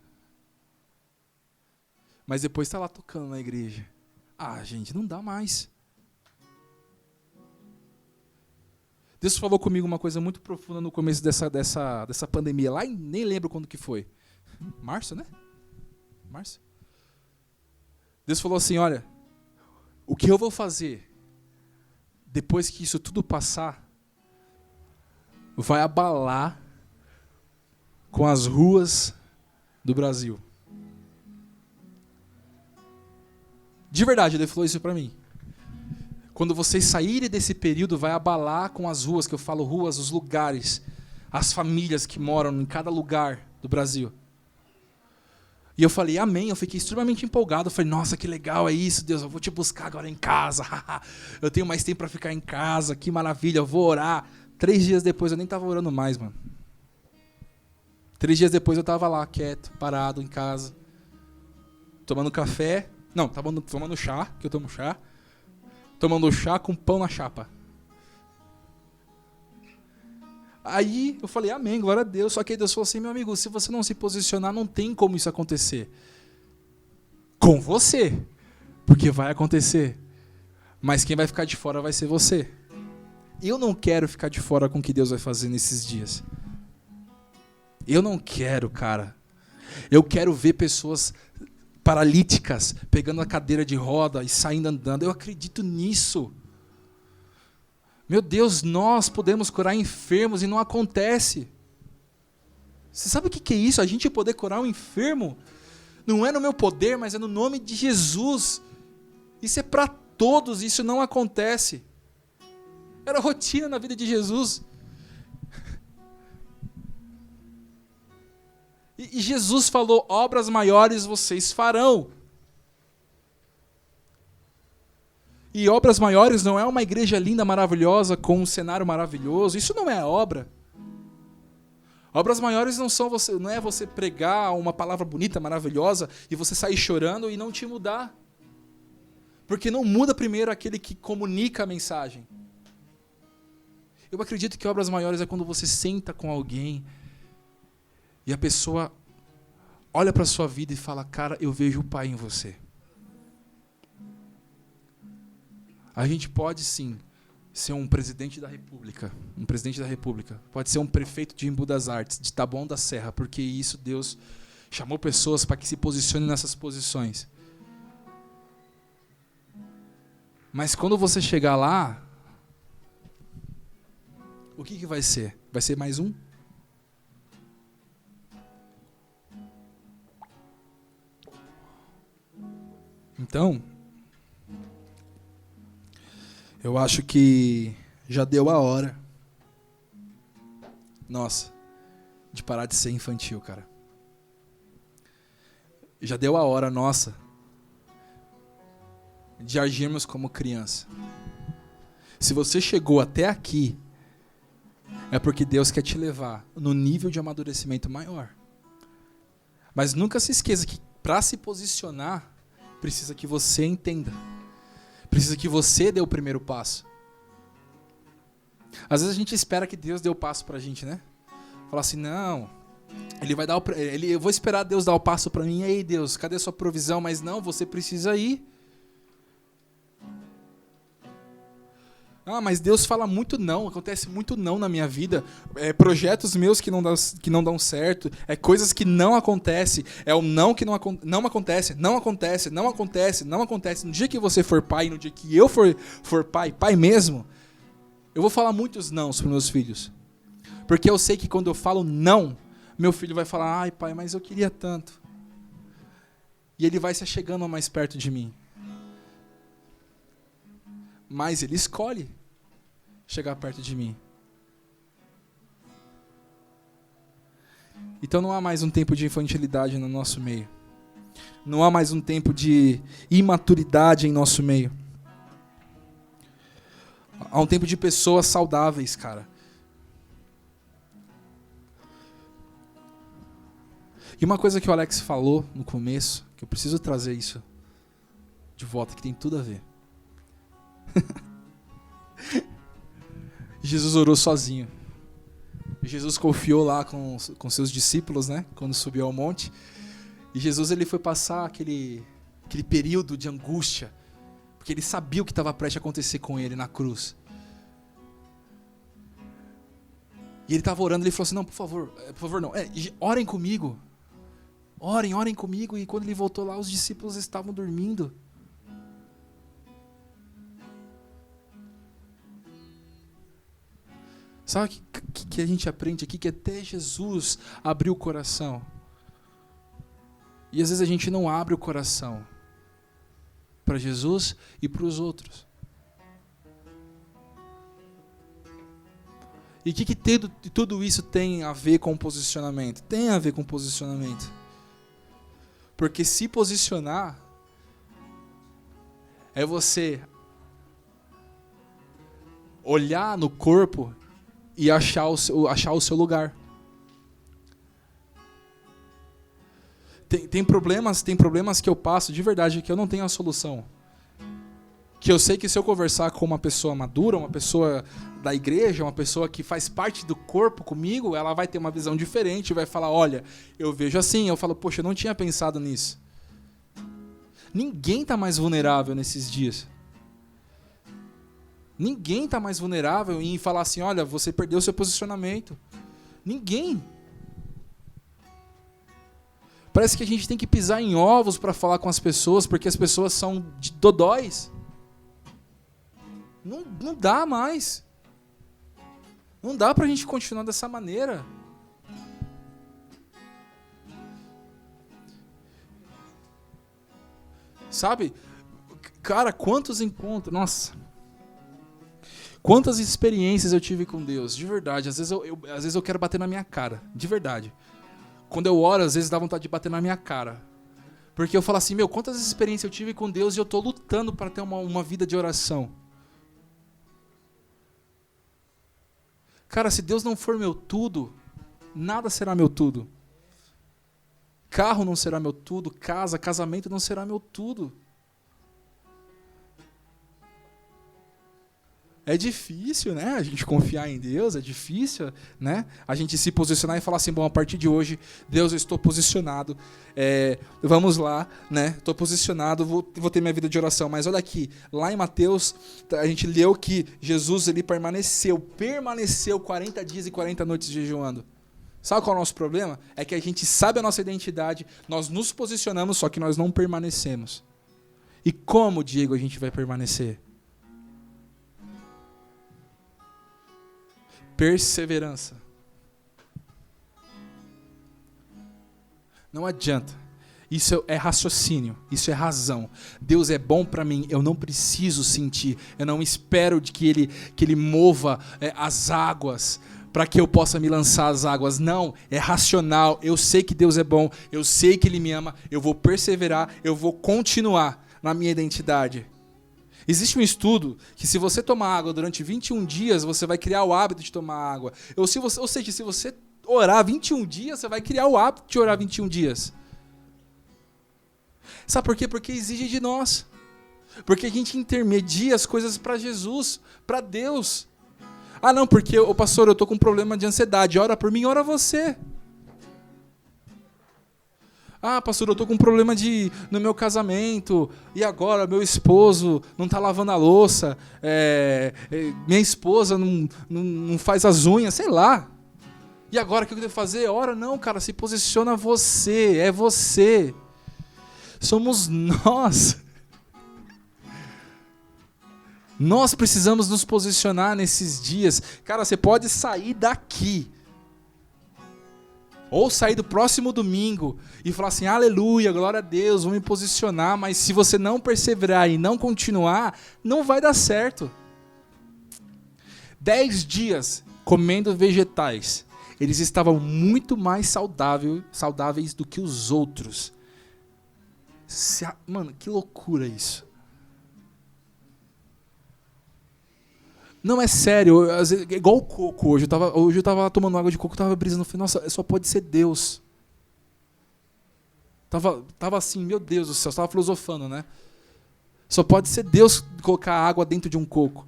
Speaker 1: Mas depois está lá tocando na igreja. Gente, não dá mais. Deus falou comigo uma coisa muito profunda no começo dessa pandemia. Lá, nem lembro quando que foi. Março, né? Março? Deus falou assim, olha, o que eu vou fazer depois que isso tudo passar vai abalar com as ruas do Brasil. De verdade, ele falou isso para mim. Quando vocês saírem desse período, vai abalar com as ruas, que eu falo ruas, os lugares, as famílias que moram em cada lugar do Brasil. E eu falei, amém, eu fiquei extremamente empolgado, eu falei, nossa, que legal é isso, Deus, eu vou te buscar agora em casa, eu tenho mais tempo para ficar em casa, que maravilha, eu vou orar. 3 dias depois eu nem estava orando mais, mano. 3 dias depois eu estava lá, quieto, parado em casa, tomando café, não, estava tomando chá, que eu tomo chá, tomando chá com pão na chapa. Aí eu falei, amém, glória a Deus. Só que aí Deus falou assim, meu amigo, se você não se posicionar, não tem como isso acontecer. Com você. Porque vai acontecer. Mas quem vai ficar de fora vai ser você. Eu não quero ficar de fora com o que Deus vai fazer nesses dias. Eu não quero, cara. Eu quero ver pessoas paralíticas pegando a cadeira de roda e saindo andando. Eu acredito nisso. Meu Deus, nós podemos curar enfermos e não acontece. Você sabe o que é isso? A gente poder curar um enfermo? Não é no meu poder, mas é no nome de Jesus. Isso é para todos, isso não acontece. Era rotina na vida de Jesus. E Jesus falou, obras maiores vocês farão. E obras maiores não é uma igreja linda, maravilhosa, com um cenário maravilhoso. Isso não é obra. Obras maiores não é você pregar uma palavra bonita, maravilhosa, e você sair chorando e não te mudar. Porque não muda primeiro aquele que comunica a mensagem. Eu acredito que obras maiores é quando você senta com alguém e a pessoa olha para a sua vida e fala, cara, eu vejo o Pai em você. A gente pode sim ser um presidente da República, pode ser um prefeito de Embu das Artes, de Taboão da Serra, porque isso Deus chamou pessoas para que se posicionem nessas posições. Mas quando você chegar lá, o que vai ser? Vai ser mais um? Então, eu acho que já deu a hora, nossa, de parar de ser infantil, cara. Já deu a hora, nossa, de agirmos como criança. Se você chegou até aqui, é porque Deus quer te levar no nível de amadurecimento maior. Mas nunca se esqueça que para se posicionar, precisa que você entenda. Precisa que você dê o primeiro passo. Às vezes a gente espera que Deus dê o passo pra gente, né? Fala assim, não, eu vou esperar Deus dar o passo pra mim. E aí, Deus, cadê a sua provisão? Mas não, você precisa ir. Ah, mas Deus fala muito não, acontece muito não na minha vida. Projetos meus que não dão certo, coisas que não acontecem, o não que não acontece. No dia que você for pai, no dia que eu for pai mesmo, eu vou falar muitos nãos para meus filhos. Porque eu sei que quando eu falo não, meu filho vai falar, ai pai, mas eu queria tanto. E ele vai se chegando mais perto de mim. Mas ele escolhe chegar perto de mim. Então não há mais um tempo de infantilidade no nosso meio. Não há mais um tempo de imaturidade em nosso meio. Há um tempo de pessoas saudáveis, cara. E uma coisa que o Alex falou no começo, que eu preciso trazer isso de volta, que tem tudo a ver. Jesus orou sozinho. Jesus confiou lá com seus discípulos, né? Quando subiu ao monte. E Jesus ele foi passar aquele período de angústia, porque ele sabia o que estava prestes a acontecer com ele na cruz. E ele estava orando, ele falou assim, não, por favor não, orem comigo. Orem comigo. E quando ele voltou lá, os discípulos estavam dormindo. Sabe o que a gente aprende aqui? Que até Jesus abriu o coração. E às vezes a gente não abre o coração para Jesus e para os outros. E o que tudo isso tem a ver com posicionamento? Tem a ver com posicionamento. Porque se posicionar é você olhar no corpo e achar o seu lugar. Tem problemas que eu passo de verdade que eu não tenho a solução. Que eu sei que se eu conversar com uma pessoa madura, uma pessoa da igreja, uma pessoa que faz parte do corpo comigo, ela vai ter uma visão diferente, vai falar, olha, eu vejo assim, eu falo, poxa, eu não tinha pensado nisso. Ninguém está mais vulnerável nesses dias. Ninguém está mais vulnerável em falar assim, olha, você perdeu seu posicionamento. Ninguém. Parece que a gente tem que pisar em ovos para falar com as pessoas, porque as pessoas são dodóis. Não dá mais. Não dá para a gente continuar dessa maneira. Sabe? Cara, quantos encontros... Nossa... Quantas experiências eu tive com Deus, de verdade. Às vezes eu quero bater na minha cara, de verdade. Quando eu oro, às vezes dá vontade de bater na minha cara. Porque eu falo assim, quantas experiências eu tive com Deus e eu estou lutando para ter uma vida de oração. Cara, se Deus não for meu tudo, nada será meu tudo. Carro não será meu tudo, casamento não será meu tudo. É difícil, né? A gente confiar em Deus, é difícil, né? A gente se posicionar e falar assim, bom, a partir de hoje, Deus, eu estou posicionado. Vamos lá, né? Estou posicionado, vou ter minha vida de oração. Mas olha aqui, lá em Mateus, a gente leu que Jesus ele permaneceu 40 dias e 40 noites jejuando. Sabe qual é o nosso problema? É que a gente sabe a nossa identidade, nós nos posicionamos, só que nós não permanecemos. E como, Diego, a gente vai permanecer? Perseverança. Não adianta. Isso é raciocínio, isso é razão. Deus é bom para mim, eu não preciso sentir, eu não espero de que Ele mova as águas para que eu possa me lançar às águas. Não, é racional, eu sei que Deus é bom, eu sei que Ele me ama, eu vou perseverar, eu vou continuar na minha identidade. Existe um estudo que se você tomar água durante 21 dias, você vai criar o hábito de tomar água. Ou seja, se você orar 21 dias, você vai criar o hábito de orar 21 dias. Sabe por quê? Porque exige de nós. Porque a gente intermedia as coisas para Jesus, para Deus. Ah, não, porque, pastor, eu estou com um problema de ansiedade. Ora por mim, ora você. Ah, pastor, eu estou com um problema no meu casamento, e agora meu esposo não está lavando a louça, minha esposa não faz as unhas, sei lá. E agora o que eu devo fazer? Ora, não, cara, se posiciona você, é você. Somos nós. Nós precisamos nos posicionar nesses dias. Cara, você pode sair daqui. Ou sair do próximo domingo e falar assim, aleluia, glória a Deus, vou me posicionar, mas se você não perseverar e não continuar, não vai dar certo. 10 dias comendo vegetais, eles estavam muito mais saudáveis do que os outros. Mano, que loucura isso. Não, é sério, igual o coco hoje. Eu tava tomando água de coco, tava brisando, falei, nossa, só pode ser Deus. Tava assim, meu Deus do céu, tava filosofando, né? Só pode ser Deus colocar água dentro de um coco.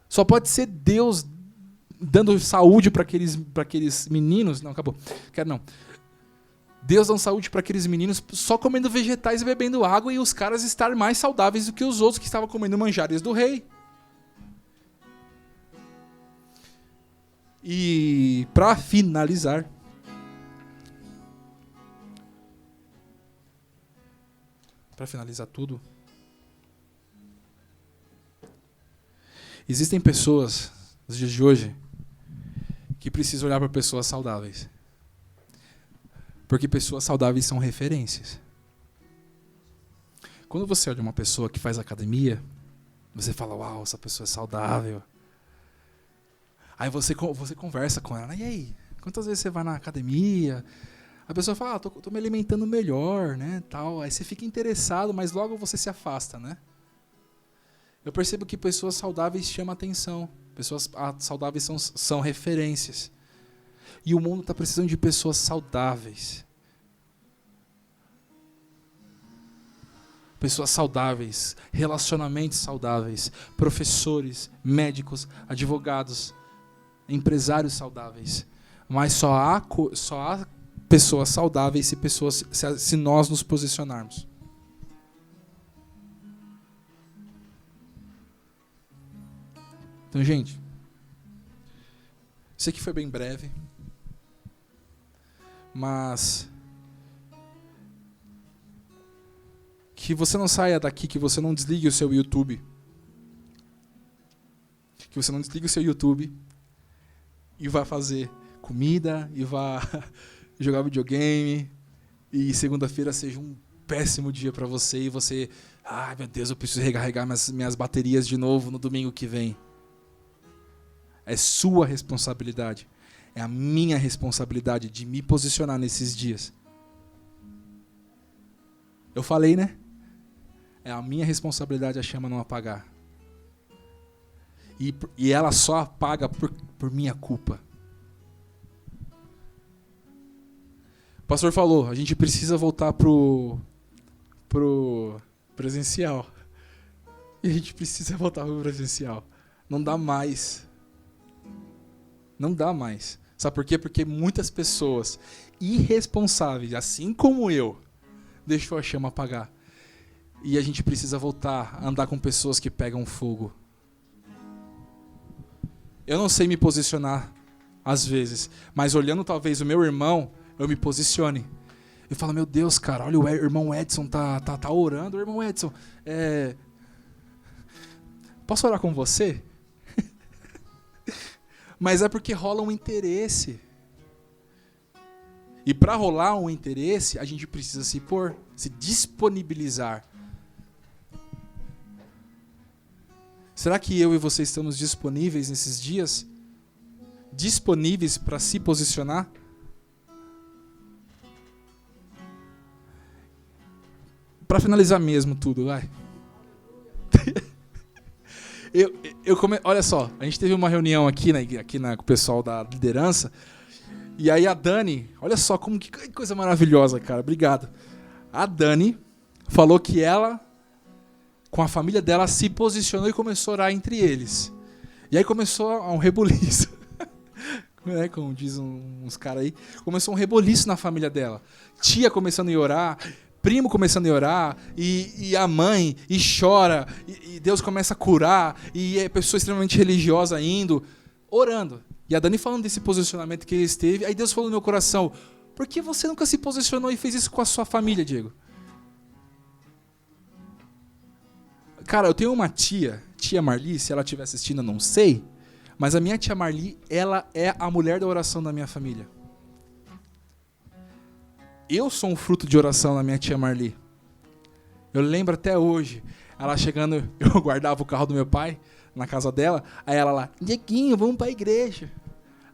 Speaker 1: Só pode ser Deus dando saúde para aqueles meninos. Não, acabou. Quero não. Deus dando saúde para aqueles meninos só comendo vegetais e bebendo água e os caras estarem mais saudáveis do que os outros que estavam comendo manjares do rei. E para finalizar, tudo, existem pessoas nos dias de hoje que precisam olhar para pessoas saudáveis. Porque pessoas saudáveis são referências. Quando você olha uma pessoa que faz academia, você fala, uau, essa pessoa é saudável. Aí você conversa com ela, e aí, quantas vezes você vai na academia? A pessoa fala, tô me alimentando melhor, né, tal. Aí você fica interessado, mas logo você se afasta, né? Eu percebo que pessoas saudáveis chamam atenção. Pessoas saudáveis são referências. E o mundo está precisando de pessoas saudáveis. Pessoas saudáveis, relacionamentos saudáveis, professores, médicos, advogados, empresários saudáveis. Mas só há pessoas saudáveis se nós nos posicionarmos. Então, gente, sei que foi bem breve, mas que você não saia daqui, que você não desligue o seu YouTube. Que você não desligue o seu YouTube e vá fazer comida, e vá jogar videogame, e segunda-feira seja um péssimo dia para você, e você, ai meu Deus, eu preciso recarregar minhas baterias de novo no domingo que vem. É sua responsabilidade. É a minha responsabilidade de me posicionar nesses dias. Eu falei, né? É a minha responsabilidade a chama não apagar. E ela só apaga por minha culpa. O pastor falou, a gente precisa voltar pro presencial. E a gente precisa voltar pro presencial. Não dá mais. Não dá mais. Sabe por quê? Porque muitas pessoas irresponsáveis, assim como eu, deixou a chama apagar. E a gente precisa voltar a andar com pessoas que pegam fogo. Eu não sei me posicionar às vezes, mas olhando talvez o meu irmão, eu me posicione. Eu falo, meu Deus, cara, olha o irmão Edson tá orando. O irmão Edson, posso orar com você? Mas é porque rola um interesse. E para rolar um interesse, a gente precisa se pôr, se disponibilizar. Será que eu e você estamos disponíveis nesses dias? Disponíveis para se posicionar? Para finalizar mesmo tudo, vai. Olha só, a gente teve uma reunião aqui com o pessoal da liderança, e aí a Dani, olha só que coisa maravilhosa, cara, obrigado. A Dani falou que ela, com a família dela, se posicionou e começou a orar entre eles. E aí começou um rebuliço, né, como dizem uns caras aí, começou um rebuliço na família dela. Tia começando a orar, primo começando a orar, e a mãe, e chora, e Deus começa a curar, e é pessoa extremamente religiosa indo, orando. E a Dani falando desse posicionamento que eles teve, aí Deus falou no meu coração, por que você nunca se posicionou e fez isso com a sua família, Diego? Cara, eu tenho uma tia Marli, se ela estiver assistindo eu não sei, mas a minha tia Marli, ela é a mulher da oração da minha família. Eu sou um fruto de oração na minha tia Marli. Eu lembro até hoje, ela chegando, eu guardava o carro do meu pai na casa dela, aí ela lá, Dieguinho, vamos para a igreja.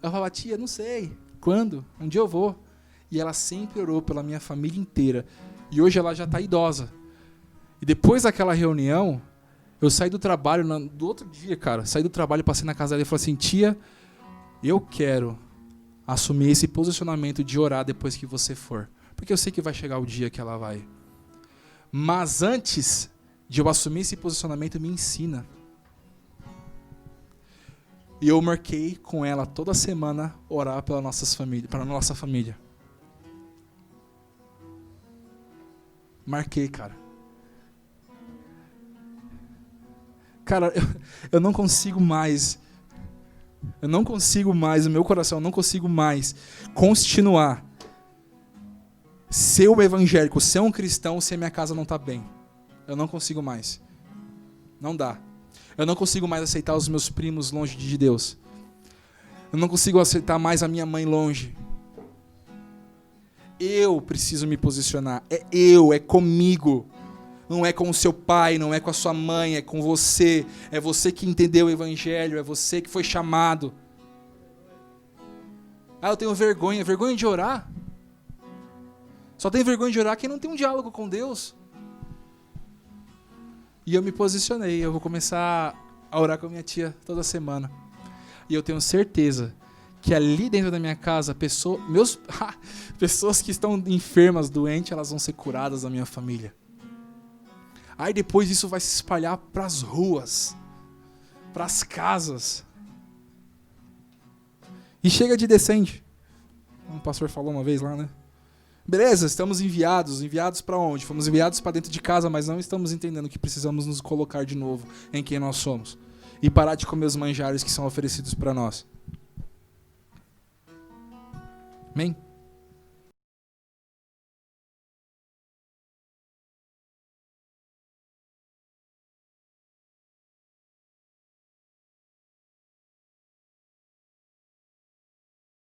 Speaker 1: Eu falava, tia, não sei, quando? Um dia eu vou. E ela sempre orou pela minha família inteira. E hoje ela já está idosa. E depois daquela reunião, eu saí do trabalho, do outro dia, cara, saí do trabalho, passei na casa dela e falei assim, tia, eu quero assumir esse posicionamento de orar depois que você for. Porque eu sei que vai chegar o dia que ela vai. Mas antes de eu assumir esse posicionamento, me ensina. E eu marquei com ela toda semana orar pela nossa família. Marquei, cara. Cara, eu não consigo mais. O meu coração, eu não consigo mais continuar ser um evangélico, ser um cristão, se a minha casa não está bem. Eu não consigo mais. Não dá. Eu não consigo mais aceitar os meus primos longe de Deus. Eu não consigo aceitar mais a minha mãe longe. Eu preciso me posicionar. É comigo. Não é com o seu pai, não é com a sua mãe, é com você. É você que entendeu o evangelho, é você que foi chamado. Ah, eu tenho vergonha de orar. Só tem vergonha de orar quem não tem um diálogo com Deus. E eu me posicionei, eu vou começar a orar com a minha tia toda semana. E eu tenho certeza que ali dentro da minha casa, pessoas que estão enfermas, doentes, elas vão ser curadas da minha família. Aí depois isso vai se espalhar para as ruas, para as casas. E chega de descende. Como o pastor falou uma vez lá, né? Beleza, estamos enviados para onde? Fomos enviados para dentro de casa, mas não estamos entendendo que precisamos nos colocar de novo em quem nós somos. E parar de comer os manjares que são oferecidos para nós. Amém?